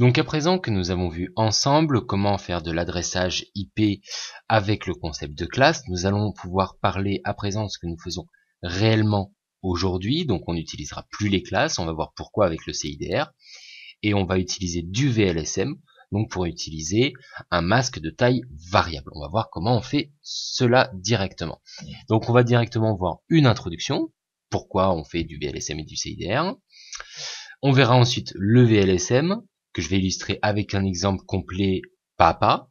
Donc à présent que nous avons vu ensemble comment faire de l'adressage IP avec le concept de classe, nous allons pouvoir parler à présent de ce que nous faisons réellement aujourd'hui. Donc on n'utilisera plus les classes, on va voir pourquoi avec le CIDR, et on va utiliser du VLSM, donc pour utiliser un masque de taille variable. On va voir comment on fait cela directement. Donc on va directement voir une introduction, pourquoi on fait du VLSM et du CIDR. On verra ensuite le VLSM, que je vais illustrer avec un exemple complet pas à pas.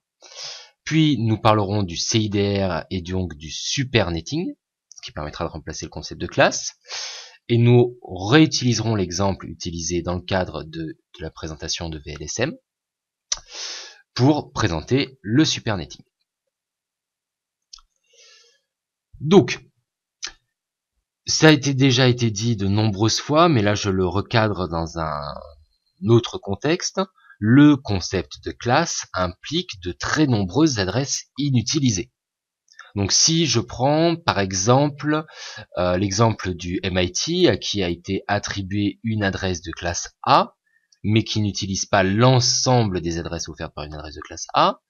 Puis nous parlerons du CIDR et donc du supernetting, ce qui permettra de remplacer le concept de classe. Et nous réutiliserons l'exemple utilisé dans le cadre de la présentation de VLSM pour présenter le supernetting. Donc, ça a déjà été dit de nombreuses fois, mais là je le recadre dans un autre contexte. Le concept de classe implique de très nombreuses adresses inutilisées. Donc si je prends par exemple l'exemple du MIT à qui a été attribuée une adresse de classe A, mais qui n'utilise pas l'ensemble des adresses offertes par une adresse de classe A,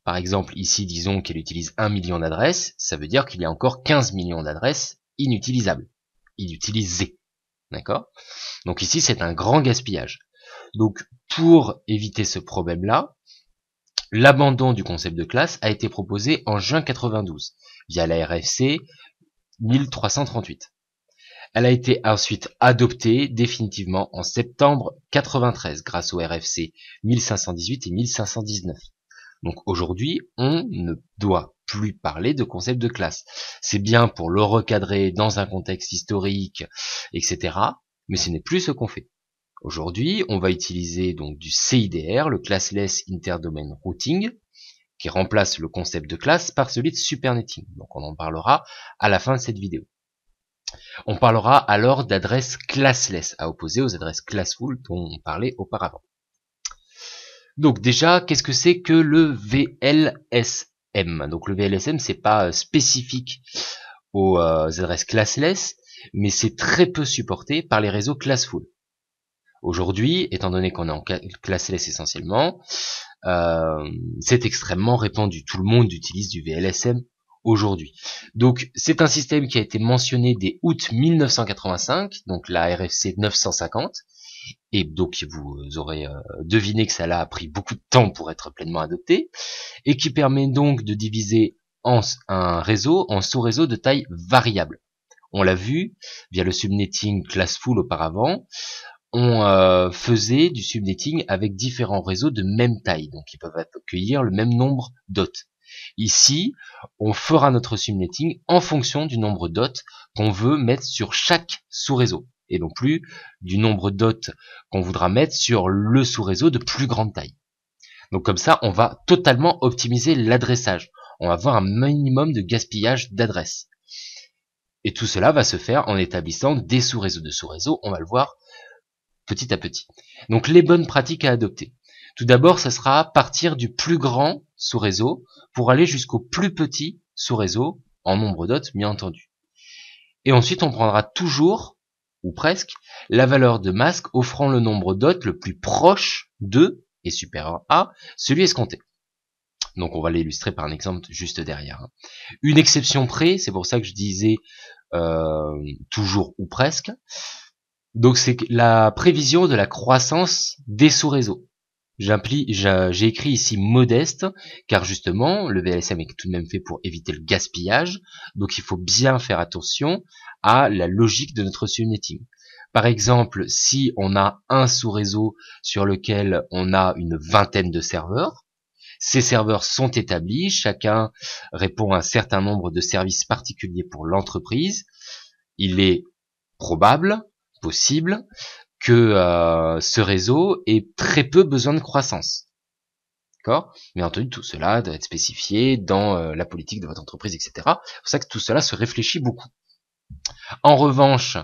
par exemple ici disons qu'elle utilise 1 million d'adresses, ça veut dire qu'il y a encore 15 millions d'adresses inutilisables, inutilisées, d'accord? Donc ici c'est un grand gaspillage. Donc pour éviter ce problème-là, l'abandon du concept de classe a été proposé en juin 92 via la RFC 1338. Elle a été ensuite adoptée définitivement en septembre 93 grâce au RFC 1518 et 1519. Donc aujourd'hui, on ne doit plus parler de concept de classe. C'est bien pour le recadrer dans un contexte historique, etc. Mais ce n'est plus ce qu'on fait. Aujourd'hui, on va utiliser donc du CIDR, le Classless Interdomain Routing, qui remplace le concept de classe par celui de supernetting. Donc on en parlera à la fin de cette vidéo. On parlera alors d'adresses classless, à opposer aux adresses classful dont on parlait auparavant. Donc déjà, qu'est-ce que c'est que le VLSM? Donc le VLSM, c'est pas spécifique aux adresses classless, mais c'est très peu supporté par les réseaux classful. Aujourd'hui, étant donné qu'on est en classless essentiellement, c'est extrêmement répandu. Tout le monde utilise du VLSM aujourd'hui. Donc c'est un système qui a été mentionné dès août 1985, donc la RFC 950, et donc vous aurez deviné que ça a pris beaucoup de temps pour être pleinement adopté, et qui permet donc de diviser un réseau en sous-réseaux de taille variable. On l'a vu via le subnetting classful auparavant, on faisait du subnetting avec différents réseaux de même taille, donc ils peuvent accueillir le même nombre d'hôtes. Ici, on fera notre subnetting en fonction du nombre d'hôtes qu'on veut mettre sur chaque sous-réseau, et non plus du nombre d'hôtes qu'on voudra mettre sur le sous-réseau de plus grande taille. Donc comme ça, on va totalement optimiser l'adressage. On va avoir un minimum de gaspillage d'adresses. Et tout cela va se faire en établissant des sous-réseaux de sous-réseaux, on va le voir petit à petit. Donc les bonnes pratiques à adopter. Tout d'abord, ça sera partir du plus grand sous-réseau pour aller jusqu'au plus petit sous-réseau, en nombre d'hôtes bien entendu. Et ensuite, on prendra toujours, ou presque, la valeur de masque offrant le nombre d'hôtes le plus proche de, et supérieur à, celui escompté. Donc on va l'illustrer par un exemple juste derrière. Une exception près, c'est pour ça que je disais toujours ou presque, donc c'est la prévision de la croissance des sous-réseaux. J'ai écrit ici modeste, car justement, le VLSM est tout de même fait pour éviter le gaspillage, donc il faut bien faire attention à la logique de notre subnetting. Par exemple, si on a un sous-réseau sur lequel on a une vingtaine de serveurs, ces serveurs sont établis, chacun répond à un certain nombre de services particuliers pour l'entreprise. Il est probable, possible, que ce réseau ait très peu besoin de croissance. D'accord ? Mais entendu, tout cela doit être spécifié dans la politique de votre entreprise, etc. C'est pour ça que tout cela se réfléchit beaucoup. En revanche,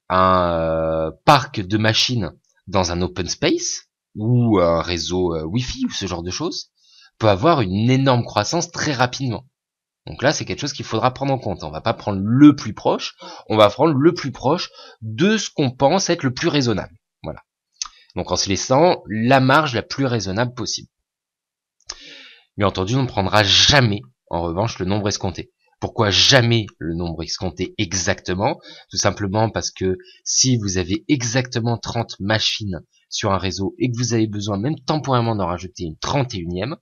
un parc de machines dans un open space ou un réseau Wi-Fi ou ce genre de choses peut avoir une énorme croissance très rapidement. Donc là, c'est quelque chose qu'il faudra prendre en compte. On va pas prendre le plus proche, on va prendre le plus proche de ce qu'on pense être le plus raisonnable. Voilà. Donc en se laissant la marge la plus raisonnable possible. Bien entendu, on ne prendra jamais, en revanche, le nombre escompté. Pourquoi jamais le nombre escompté exactement? Tout simplement parce que si vous avez exactement 30 machines sur un réseau et que vous avez besoin même temporairement d'en rajouter une 31e,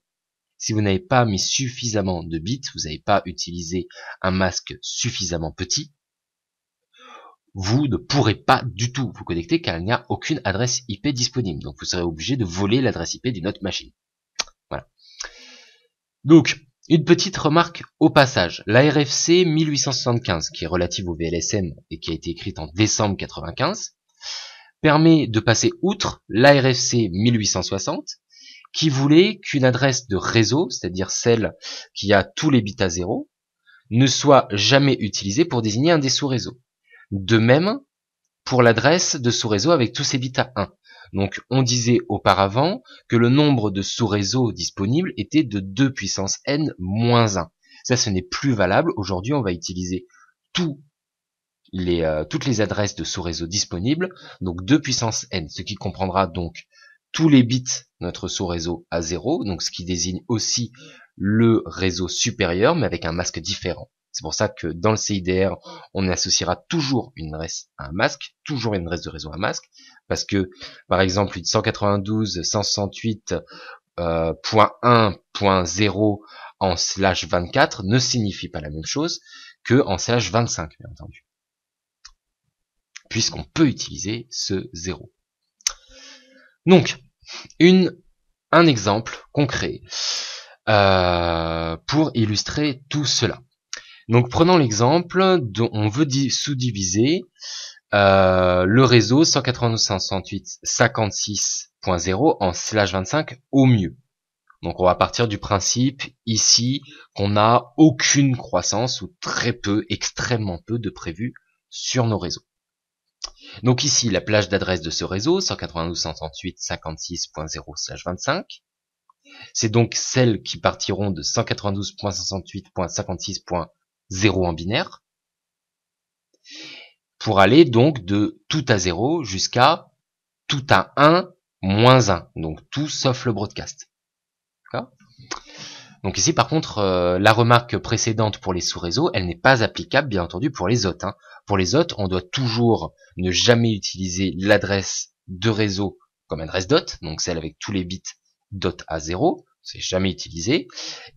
si vous n'avez pas mis suffisamment de bits, vous n'avez pas utilisé un masque suffisamment petit, vous ne pourrez pas du tout vous connecter car il n'y a aucune adresse IP disponible. Donc vous serez obligé de voler l'adresse IP d'une autre machine. Voilà. Donc, une petite remarque au passage. La RFC 1875, qui est relative au VLSM et qui a été écrite en décembre 95, permet de passer outre la RFC 1860, qui voulait qu'une adresse de réseau, c'est-à-dire celle qui a tous les bits à 0, ne soit jamais utilisée pour désigner un des sous-réseaux. De même, pour l'adresse de sous-réseau avec tous ses bits à 1. Donc, on disait auparavant que le nombre de sous-réseaux disponibles était de 2 puissance n moins 1. Ça, ce n'est plus valable. Aujourd'hui, on va utiliser toutes les adresses de sous-réseau disponibles, donc 2 puissance n, ce qui comprendra donc tous les bits de notre sous-réseau à 0, donc ce qui désigne aussi le réseau supérieur, mais avec un masque différent. C'est pour ça que dans le CIDR, on associera toujours une adresse à un masque, toujours une adresse de réseau à un masque, parce que, par exemple, une 192.168.1.0 en /24 ne signifie pas la même chose que en /25, bien entendu, puisqu'on peut utiliser ce 0. Donc, un exemple concret pour illustrer tout cela. Donc prenons l'exemple dont on veut sous-diviser le réseau 192.168.56.0 en /25 au mieux. Donc on va partir du principe ici qu'on n'a aucune croissance ou très peu, extrêmement peu de prévu sur nos réseaux. Donc ici la plage d'adresse de ce réseau 192.168.56.0/25. C'est donc celles qui partiront de 192.168.56.0 en binaire, pour aller donc de tout à 0 jusqu'à tout à 1 moins 1, donc tout sauf le broadcast. Donc ici par contre, la remarque précédente pour les sous-réseaux, elle n'est pas applicable bien entendu pour les autres. Pour les autres, on doit toujours ne jamais utiliser l'adresse de réseau comme adresse dot, donc celle avec tous les bits dot à 0, c'est jamais utilisé,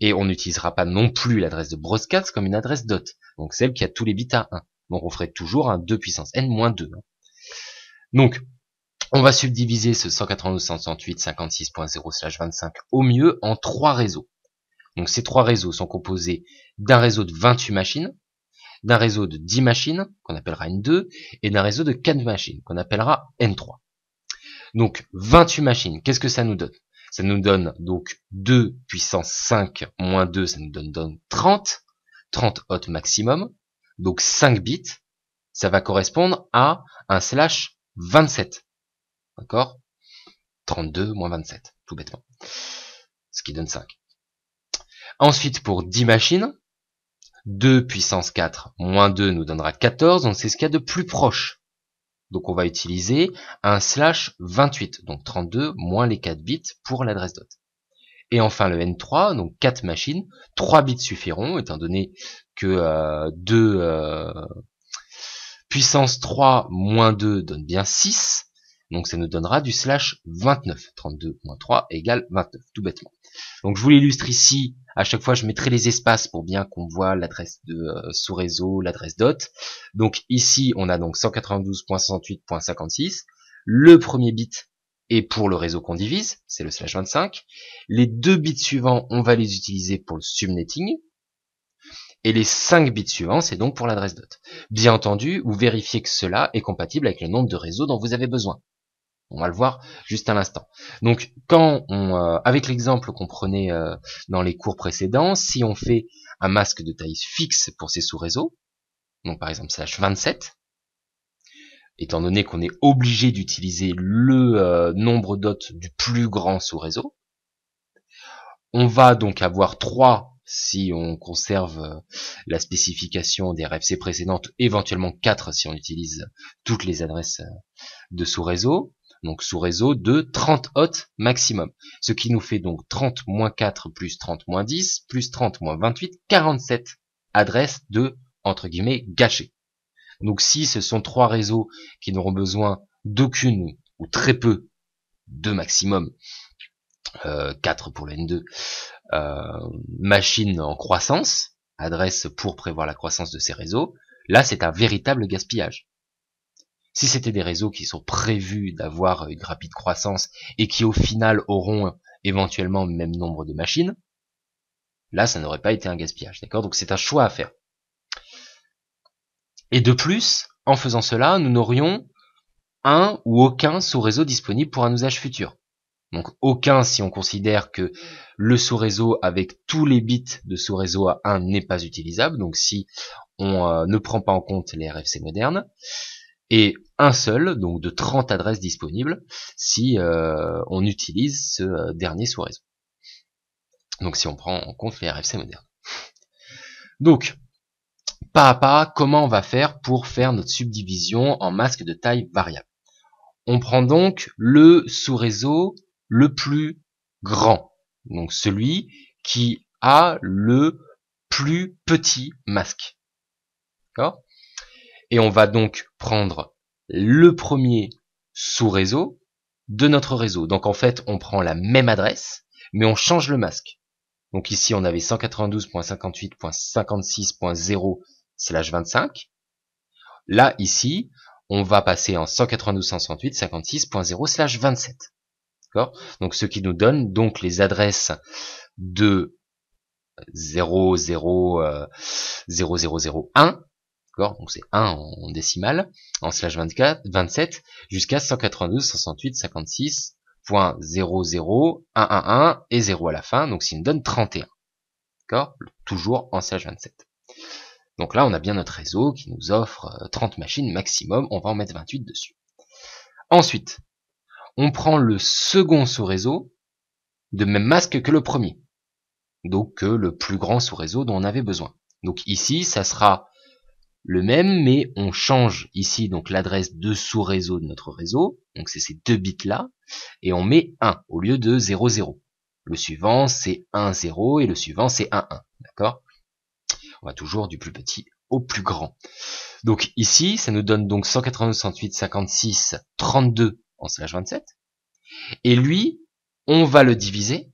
et on n'utilisera pas non plus l'adresse de broadcast comme une adresse dot, donc celle qui a tous les bits à 1. Donc on ferait toujours un 2 puissance n moins 2. Donc on va subdiviser ce 192.168.56.0/25 au mieux en 3 réseaux. Donc ces 3 réseaux sont composés d'un réseau de 28 machines, d'un réseau de 10 machines, qu'on appellera N2, et d'un réseau de 4 machines, qu'on appellera N3. Donc 28 machines, qu'est-ce que ça nous donne? Ça nous donne donc 2 puissance 5 moins 2, ça nous donne 30 hot maximum, donc 5 bits, ça va correspondre à un /27, d'accord? 32 moins 27, tout bêtement, ce qui donne 5. Ensuite, pour 10 machines, 2 puissance 4 moins 2 nous donnera 14, donc c'est ce qu'il y a de plus proche. Donc on va utiliser un /28, donc 32 moins les 4 bits pour l'adresse dot. Et enfin le N3, donc 4 machines, 3 bits suffiront, étant donné que 2 puissance 3 moins 2 donne bien 6, donc ça nous donnera du /29. 32 moins 3 égale 29, tout bêtement. Donc je vous l'illustre ici, à chaque fois je mettrai les espaces pour bien qu'on voit l'adresse de sous-réseau, l'adresse dot. Donc ici on a donc 192.168.56, le premier bit est pour le réseau qu'on divise, c'est le /25. Les 2 bits suivants, on va les utiliser pour le subnetting. Et les 5 bits suivants, c'est donc pour l'adresse dot. Bien entendu, vous vérifiez que cela est compatible avec le nombre de réseaux dont vous avez besoin. On va le voir juste à l'instant. Donc, avec l'exemple qu'on prenait dans les cours précédents, si on fait un masque de taille fixe pour ces sous-réseaux, donc par exemple /27, étant donné qu'on est obligé d'utiliser le nombre dot du plus grand sous-réseau, on va donc avoir 3 si on conserve la spécification des RFC précédentes, éventuellement 4 si on utilise toutes les adresses de sous-réseau. donc sous réseau de 30 hôtes maximum. Ce qui nous fait donc 30 moins 4 plus 30 moins 10 plus 30 moins 28, 47 adresses de, entre guillemets, gâchées. Donc si ce sont 3 réseaux qui n'auront besoin d'aucune ou très peu de maximum, 4 pour le N2, machines en croissance, adresses pour prévoir la croissance de ces réseaux, là c'est un véritable gaspillage. Si c'était des réseaux qui sont prévus d'avoir une rapide croissance et qui au final auront éventuellement le même nombre de machines, là ça n'aurait pas été un gaspillage, d'accord? Donc c'est un choix à faire. Et de plus, en faisant cela, nous n'aurions un ou aucun sous-réseau disponible pour un usage futur. Donc aucun si on considère que le sous-réseau avec tous les bits de sous-réseau à 1 n'est pas utilisable, donc si on ne prend pas en compte les RFC modernes, et un seul, donc de 30 adresses disponibles, si on utilise ce dernier sous-réseau. Donc si on prend en compte les RFC modernes. Donc, pas à pas, comment on va faire pour faire notre subdivision en masques de taille variable? On prend donc le sous-réseau le plus grand, donc celui qui a le plus petit masque. D'accord ? Et on va donc prendre le premier sous-réseau de notre réseau. Donc en fait, on prend la même adresse, mais on change le masque. Donc ici, on avait 192.58.56.0/25. Là, ici, on va passer en 192.168.56.0/27. D'accord ? Donc ce qui nous donne donc les adresses de 0,00001, d'accord ? Donc c'est 1 en décimale, en /27, jusqu'à 192.168.56.00111 et 0 à la fin, donc ça nous donne 31. D'accord ? Toujours en /27. Donc là, on a bien notre réseau qui nous offre 30 machines maximum, on va en mettre 28 dessus. Ensuite, on prend le second sous-réseau de même masque que le premier. Donc le plus grand sous-réseau dont on avait besoin. Donc ici, ça sera le même, mais on change ici donc l'adresse de sous-réseau de notre réseau. Donc c'est ces deux bits là, et on met 1 au lieu de 0, 0. Le suivant c'est 1, 0 et le suivant c'est 1, 1. D'accord ? On va toujours du plus petit au plus grand. Donc ici, ça nous donne donc 192.168.56.32 en /27. Et lui, on va le diviser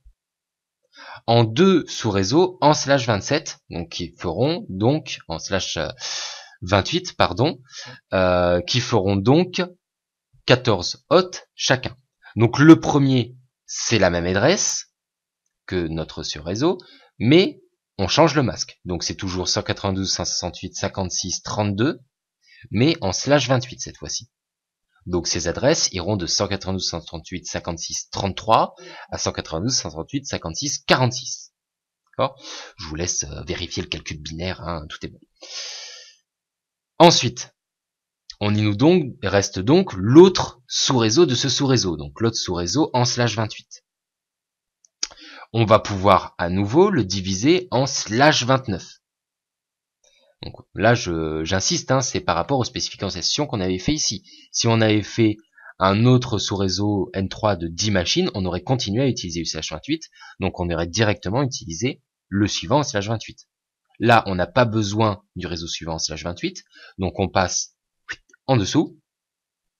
en deux sous-réseaux en /27, donc qui feront donc en /28, pardon, qui feront donc 14 hôtes chacun. Donc le premier, c'est la même adresse que notre sous-réseau, mais on change le masque. Donc c'est toujours 192.168.56.32, mais en /28 cette fois-ci. Donc ces adresses iront de 192.168.56.33 à 192.168.56.46. D'accord ? Je vous laisse vérifier le calcul binaire, hein, tout est bon. Ensuite, reste donc l'autre sous-réseau de ce sous-réseau, donc l'autre sous-réseau en /28. On va pouvoir à nouveau le diviser en /29. Donc là, j'insiste, hein, c'est par rapport aux spécifications qu'on avait fait ici. Si on avait fait un autre sous-réseau N3 de 10 machines, on aurait continué à utiliser /28, donc on aurait directement utilisé le suivant en /28. Là, on n'a pas besoin du réseau suivant en /28, donc on passe en dessous,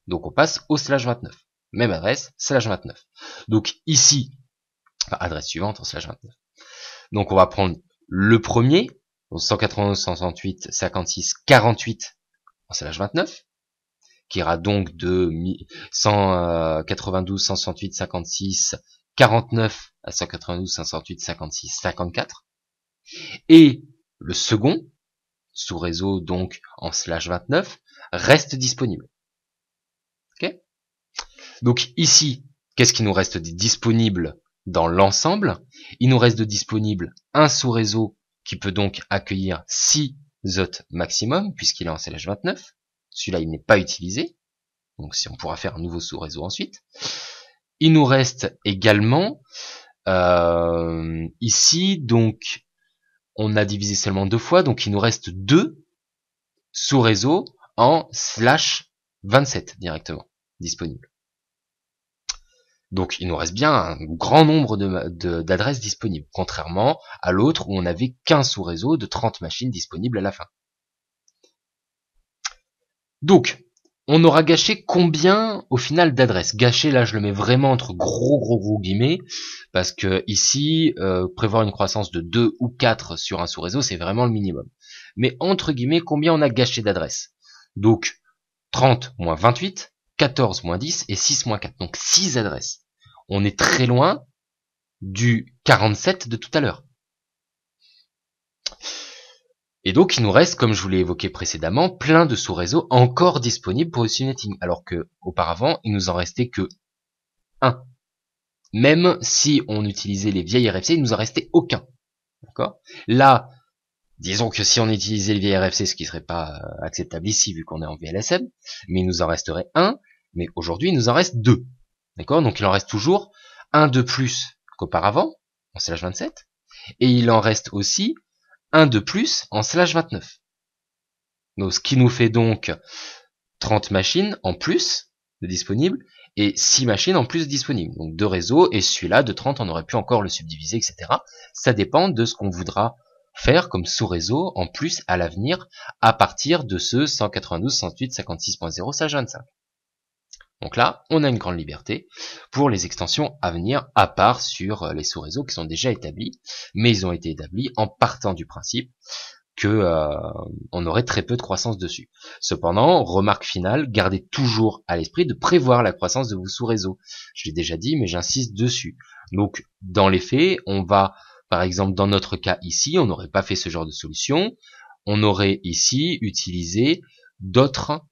donc on passe au /29. Même adresse, /29. Donc ici, enfin, adresse suivante en /29. Donc on va prendre le premier, 192.168.56.48 en /29, qui ira donc de 192.168.56.49 à 192.168.56.54. Et le second, sous réseau donc en /29, reste disponible. Ok ? Donc ici, qu'est-ce qui nous reste disponible dans l'ensemble? Il nous reste de disponible un sous-réseau qui peut donc accueillir 6 hôtes maximum, puisqu'il est en /29. Celui-là, il n'est pas utilisé. Donc si on pourra faire un nouveau sous-réseau ensuite. Il nous reste également ici, donc on a divisé seulement 2 fois, donc il nous reste 2 sous-réseaux en /27 directement disponibles. Donc il nous reste bien un grand nombre d'adresses disponibles, contrairement à l'autre où on n'avait qu'un sous-réseau de 30 machines disponibles à la fin. Donc, on aura gâché combien au final d'adresses? Gâché, là je le mets vraiment entre gros guillemets, parce que ici, prévoir une croissance de 2 ou 4 sur un sous-réseau, c'est vraiment le minimum. Mais entre guillemets, combien on a gâché d'adresses? Donc, 30 moins 28, 14 moins 10 et 6 moins 4. Donc 6 adresses. On est très loin du 47 de tout à l'heure. Et donc, il nous reste, comme je vous l'ai évoqué précédemment, plein de sous-réseaux encore disponibles pour le subnetting, alors que auparavant, il nous en restait que un. Même si on utilisait les vieilles RFC, il nous en restait aucun. D'accord? Là, disons que si on utilisait les vieilles RFC, ce qui serait pas acceptable ici, vu qu'on est en VLSM, mais il nous en resterait un, mais aujourd'hui, il nous en reste deux. D'accord? Donc, il en reste toujours un de plus qu'auparavant, en /27, et il en reste aussi un de plus en /29. Donc, ce qui nous fait donc 30 machines en plus de disponibles et 6 machines en plus de disponibles. Donc 2 réseaux et celui-là de 30, on aurait pu encore le subdiviser, etc. Ça dépend de ce qu'on voudra faire comme sous-réseau en plus à l'avenir à partir de ce 192.168.56.0/25. Donc là, on a une grande liberté pour les extensions à venir, à part sur les sous-réseaux qui sont déjà établis, mais ils ont été établis en partant du principe que on aurait très peu de croissance dessus. Cependant, remarque finale, gardez toujours à l'esprit de prévoir la croissance de vos sous-réseaux. Je l'ai déjà dit, mais j'insiste dessus. Donc, dans les faits, on va, par exemple, dans notre cas ici, on n'aurait pas fait ce genre de solution. On aurait ici utilisé d'autres,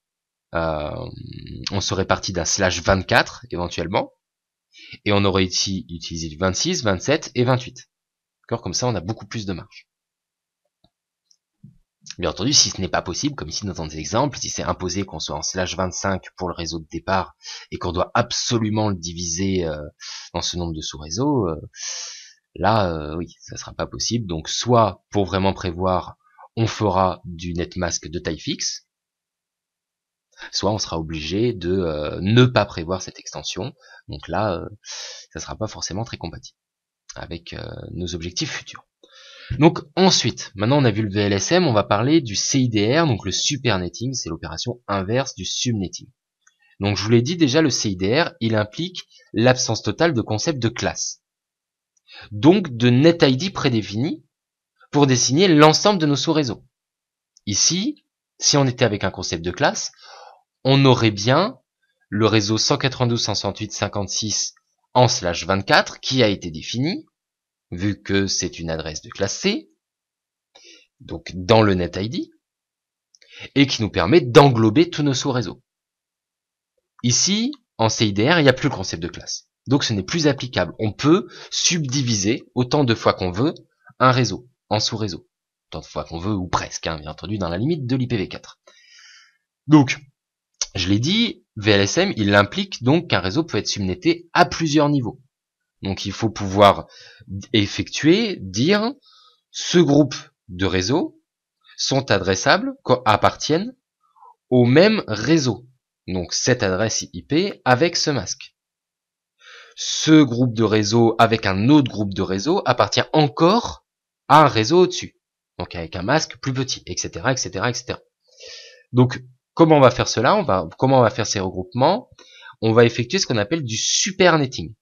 on serait parti d'un /24 éventuellement, et on aurait ici utilisé du 26, 27 et 28. D'accord, comme ça, on a beaucoup plus de marge. Bien entendu, si ce n'est pas possible, comme ici dans des exemples, si c'est imposé qu'on soit en /25 pour le réseau de départ et qu'on doit absolument le diviser dans ce nombre de sous-réseaux, là, oui, ça sera pas possible. Donc, soit pour vraiment prévoir, on fera du netmask de taille fixe, soit on sera obligé de ne pas prévoir cette extension. Donc là, ça sera pas forcément très compatible avec nos objectifs futurs. Donc ensuite, maintenant on a vu le VLSM, on va parler du CIDR, donc le supernetting, c'est l'opération inverse du subnetting. Donc je vous l'ai dit déjà, le CIDR, il implique l'absence totale de concept de classe. Donc de NetID prédéfini pour désigner l'ensemble de nos sous-réseaux. Ici, si on était avec un concept de classe, on aurait bien le réseau 192.168.56 en /24 qui a été défini, vu que c'est une adresse de classe C, donc dans le NetID, et qui nous permet d'englober tous nos sous-réseaux. Ici, en CIDR, il n'y a plus le concept de classe. Donc ce n'est plus applicable. On peut subdiviser autant de fois qu'on veut un réseau en sous-réseaux. Autant de fois qu'on veut, ou presque, hein, bien entendu, dans la limite de l'IPv4. Donc, je l'ai dit, VLSM, il implique donc qu'un réseau peut être subnetté à plusieurs niveaux. Donc il faut pouvoir dire, ce groupe de réseaux sont adressables, appartiennent au même réseau. Donc cette adresse IP avec ce masque. Ce groupe de réseaux avec un autre groupe de réseaux appartient encore à un réseau au-dessus. Donc avec un masque plus petit, etc., etc., etc. Donc comment on va faire cela? Comment on va faire ces regroupements? On va effectuer ce qu'on appelle du supernetting.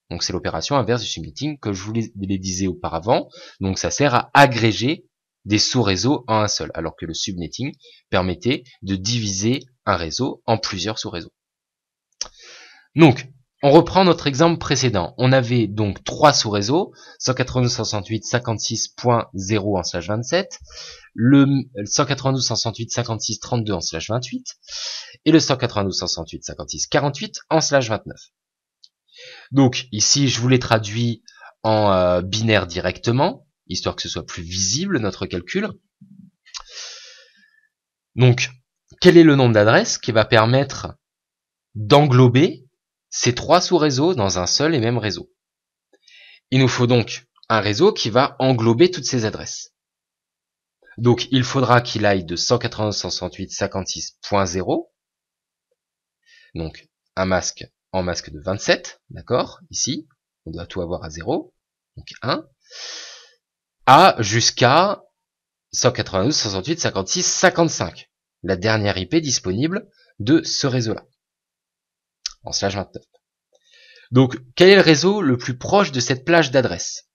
Donc c'est l'opération inverse du subnetting que je vous les disais auparavant. Donc ça sert à agréger des sous-réseaux en un seul, alors que le subnetting permettait de diviser un réseau en plusieurs sous-réseaux. Donc, on reprend notre exemple précédent. On avait donc 3 sous-réseaux, 192.168.56.0 en /27, le 192.168.56.32 en /28, et le 192.168.56.48 en /29. Donc ici, je vous l'ai traduit en binaire directement, histoire que ce soit plus visible notre calcul. Donc, quel est le nombre d'adresses qui va permettre d'englober ces 3 sous-réseaux dans un seul et même réseau? Il nous faut donc un réseau qui va englober toutes ces adresses. Donc, il faudra qu'il aille de 192.168.56.0, donc un masque en masque de 27, d'accord, ici, on doit tout avoir à 0, donc 1, à jusqu'à 192, 168, 56, 55, la dernière IP disponible de ce réseau-là, en slash 29. Donc, quel est le réseau le plus proche de cette plage d'adresses?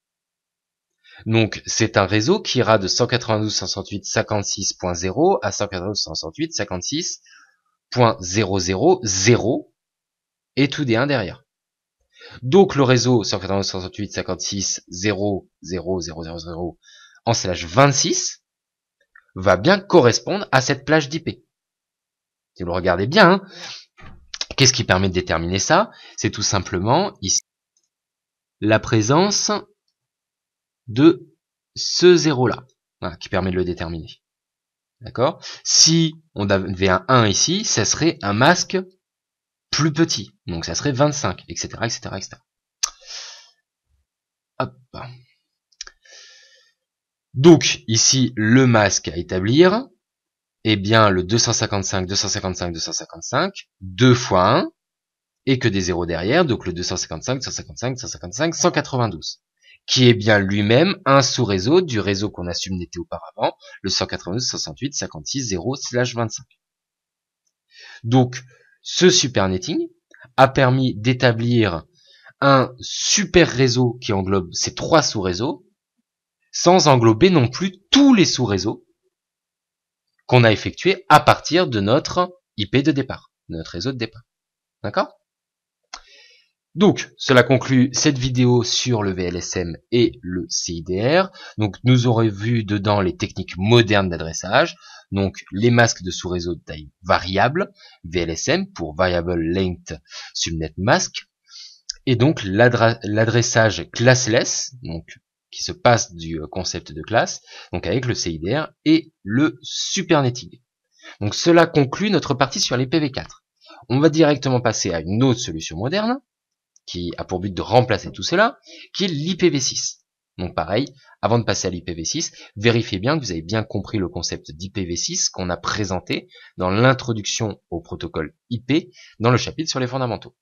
Donc, c'est un réseau qui ira de 192.168.56.0 à 192.168.56.000 et tout des 1 derrière. Donc, le réseau 192.168.56.0.0.0.0.0 en slash 26 va bien correspondre à cette plage d'IP. Si vous le regardez bien, hein, qu'est-ce qui permet de déterminer ça? C'est tout simplement ici la présence de ce 0-là, voilà, qui permet de le déterminer. D'accord? Si on avait un 1 ici, ça serait un masque plus petit. Donc ça serait 25, etc., etc., etc. Hop. Donc ici, le masque à établir, eh bien le 255, 255, 255, 2 fois 1, et que des zéros derrière, donc le 255, 155, 155, 192, qui est bien lui-même un sous-réseau du réseau qu'on a subnété auparavant, le 192, 68, 56, 0/25. Donc, ce supernetting a permis d'établir un super réseau qui englobe ces 3 sous-réseaux, sans englober non plus tous les sous-réseaux qu'on a effectués à partir de notre IP de départ, de notre réseau de départ. D'accord ? Donc, cela conclut cette vidéo sur le VLSM et le CIDR. Donc, nous aurons vu dedans les techniques modernes d'adressage. Donc, les masques de sous-réseau de taille variable, VLSM pour Variable Length Subnet Mask. Et donc, l'adressage classless, donc, qui se passe du concept de classe, donc avec le CIDR et le supernetting. Donc, cela conclut notre partie sur l'IPv4. On va directement passer à une autre solution moderne, qui a pour but de remplacer tout cela, qui est l'IPv6. Donc pareil, avant de passer à l'IPv6, vérifiez bien que vous avez bien compris le concept d'IPv6 qu'on a présenté dans l'introduction au protocole IP dans le chapitre sur les fondamentaux.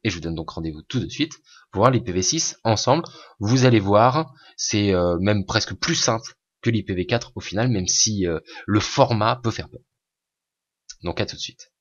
Et je vous donne donc rendez-vous tout de suite pour voir l'IPv6 ensemble. Vous allez voir, c'est même presque plus simple que l'IPv4 au final, même si le format peut faire peur. Donc à tout de suite.